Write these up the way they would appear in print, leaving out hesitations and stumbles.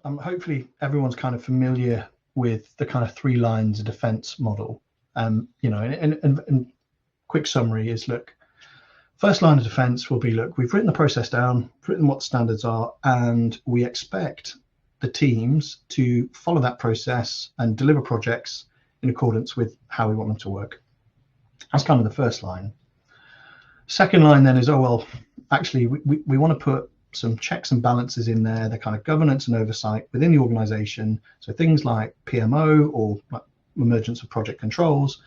hopefully everyone's kind of familiar with the kind of 3 lines of defense model. You know, and quick summary is, look, first line of defense will be, look, we've written the process down, written what the standards are, and we expect the teams to follow that process and deliver projects in accordance with how we want them to work. That's kind of the first line. Second line then is, oh, well, actually, we want to put some checks and balances in there, the kind of governance and oversight within the organization. So things like PMO or like emergence of project controls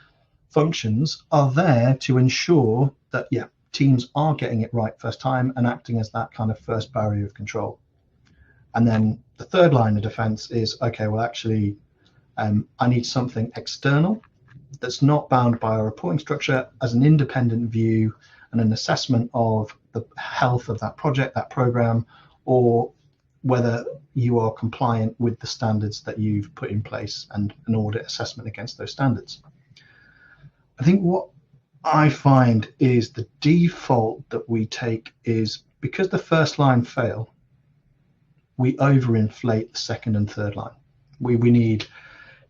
functions are there to ensure that, yeah, teams are getting it right first time and acting as that kind of first barrier of control. And then the third line of defense is, okay, well, actually, I need something external that's not bound by a reporting structure, as an independent view and an assessment of the health of that project, that program, or whether you are compliant with the standards that you've put in place and an audit assessment against those standards. I think what I find is the default that we take is, because the first line fail, we overinflate the second and third line. We need,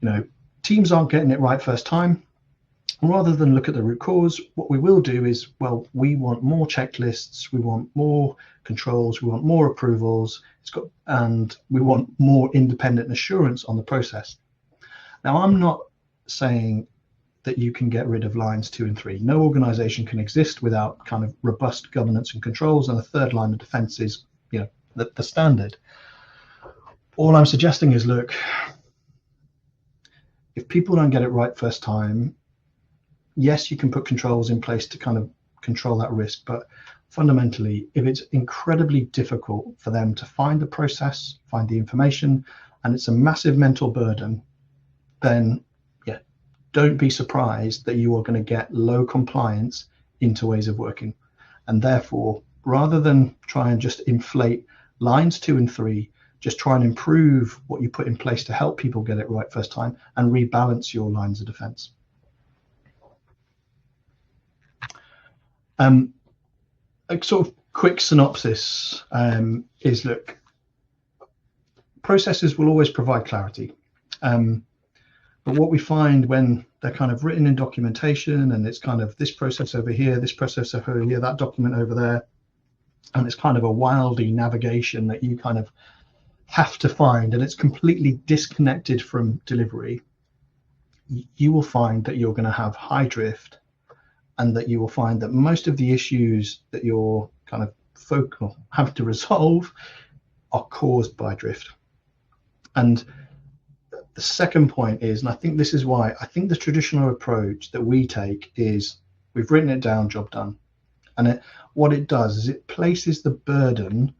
you know, teams aren't getting it right first time. Rather than look at the root cause, what we will do is, well, we want more checklists, we want more controls, we want more approvals, and we want more independent assurance on the process. Now, I'm not saying that you can get rid of lines 2 and 3. No organization can exist without kind of robust governance and controls, and the third line of defense is, you know, the standard. All I'm suggesting is, look, if people don't get it right first time, yes, you can put controls in place to kind of control that risk, but fundamentally, if it's incredibly difficult for them to find the process, find the information, and it's a massive mental burden, then yeah, don't be surprised that you are going to get low compliance into ways of working. And therefore, rather than try and just inflate lines 2 and 3, just try and improve what you put in place to help people get it right first time and rebalance your lines of defense. A sort of quick synopsis is, look, processes will always provide clarity. But what we find when they're kind of written in documentation, and it's kind of this process over here, this process over here, that document over there, and it's kind of a wildy navigation that you kind of have to find, and it's completely disconnected from delivery, you will find that you're going to have high drift, and that you will find that most of the issues that you're kind of have to resolve are caused by drift. And the second point is, and I think this is why I think the traditional approach that we take is, we've written it down, job done. And what it does is it places the burden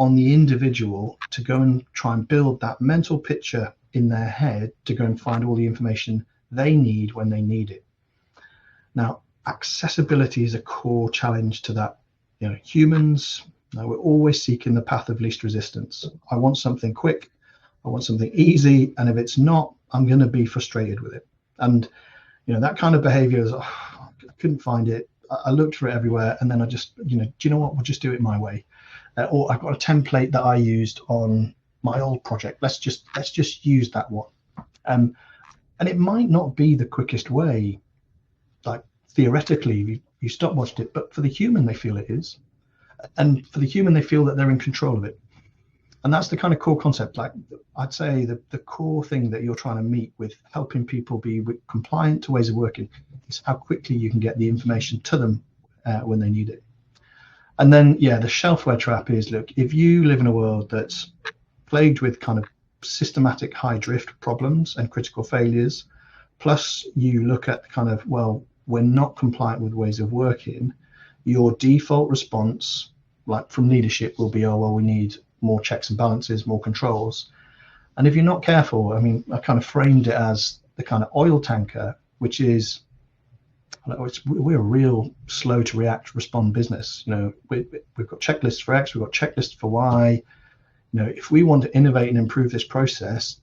on the individual to go and try and build that mental picture in their head to go and find all the information they need when they need it. Now, accessibility is a core challenge to that. You know, humans, we're always seeking the path of least resistance. I want something quick, I want something easy, and if it's not, I'm going to be frustrated with it. And you know, that kind of behavior is, oh, I couldn't find it, I looked for it everywhere, and then I just, you know, do you know what, we'll just do it my way. Or I've got a template that I used on my old project, let's just use that one. And it might not be the quickest way, like theoretically, you stopwatched it, but for the human, they feel it is. And for the human, they feel that they're in control of it. And that's the kind of core concept. Like, I'd say the core thing that you're trying to meet with helping people be compliant to ways of working is how quickly you can get the information to them when they need it. And then, yeah, the shelfware trap is, look, if you live in a world that's plagued with kind of systematic high drift problems and critical failures, plus you look at kind of, well, we're not compliant with ways of working, your default response, like from leadership, will be, oh, well, we need more checks and balances, more controls. And if you're not careful, I mean, I kind of framed it as the kind of oil tanker, which is, we're a real slow to react, respond business. You know, we've got checklists for X, we've got checklists for Y. You know, if we want to innovate and improve this process,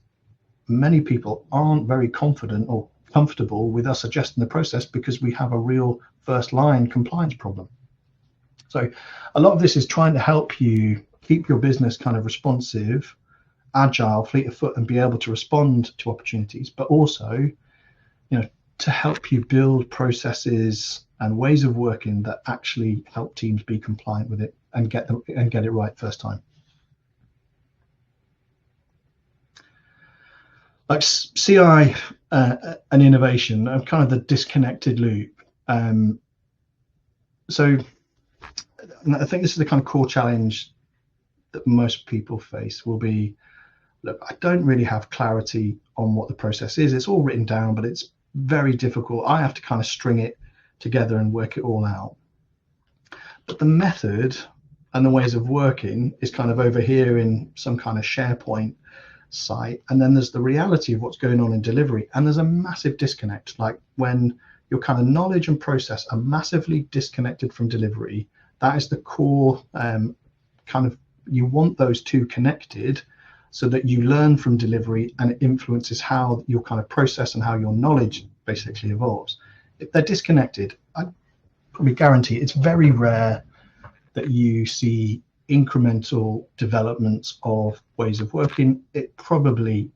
many people aren't very confident or comfortable with us adjusting the process because we have a real first line compliance problem. So a lot of this is trying to help you keep your business kind of responsive agile, fleet of foot, and be able to respond to opportunities, but also, to help you build processes and ways of working that actually help teams be compliant with it and get it right first time. Like CI and innovation are kind of the disconnected loop. So I think this is the kind of core challenge that most people face will be, look, I don't really have clarity on what the process is. It's all written down, but it's very difficult. I have to kind of string it together and work it all out. But the method and the ways of working is kind of over here in some kind of SharePoint site. And then there's the reality of what's going on in delivery. And there's a massive disconnect. Like when your kind of knowledge and process are massively disconnected from delivery, that is the core kind of, you want those two connected so that you learn from delivery and it influences how your kind of process and how your knowledge basically evolves. If they're disconnected, I probably guarantee it's very rare that you see incremental developments of ways of working. It probably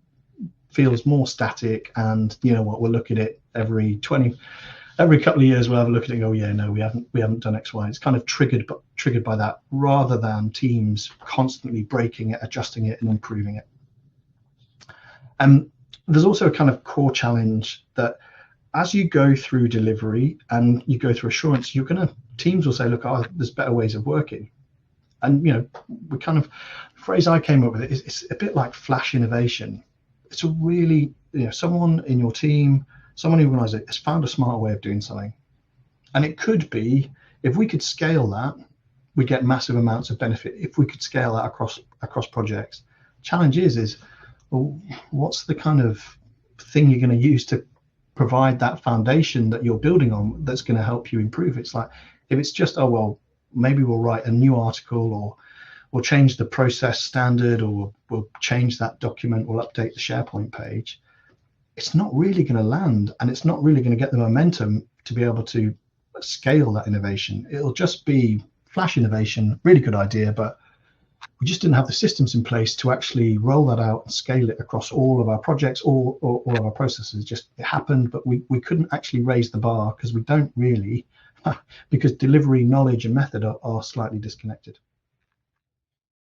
feels more static, and you know what, we'll look at it every couple of years. We'll have a look at it and go, yeah, no, we haven't done X, Y. It's kind of triggered by that, rather than teams constantly breaking it, adjusting it, and improving it. There's also a kind of core challenge that as you go through delivery and you go through assurance, teams will say, look, there's better ways of working. And we kind of, the phrase I came up with is it's a bit like flash innovation. It's a really, someone in your team, someone who organizes it has found a smart way of doing something. And it could be, if we could scale that, we get massive amounts of benefit. If we could scale that across projects. Challenge is, well, what's the kind of thing you're going to use to provide that foundation that you're building on that's going to help you improve? It's like, if it's just, oh, well, maybe we'll write a new article, or we'll change the process standard, or we'll change that document, we'll update the SharePoint page. It's not really going to land, and it's not really going to get the momentum to be able to scale that innovation. It'll just be flash innovation, really good idea, but we just didn't have the systems in place to actually roll that out and scale it across all of our projects, or all of our processes. Just, it happened, but we couldn't actually raise the bar because we don't really, because delivery, knowledge, and method are slightly disconnected.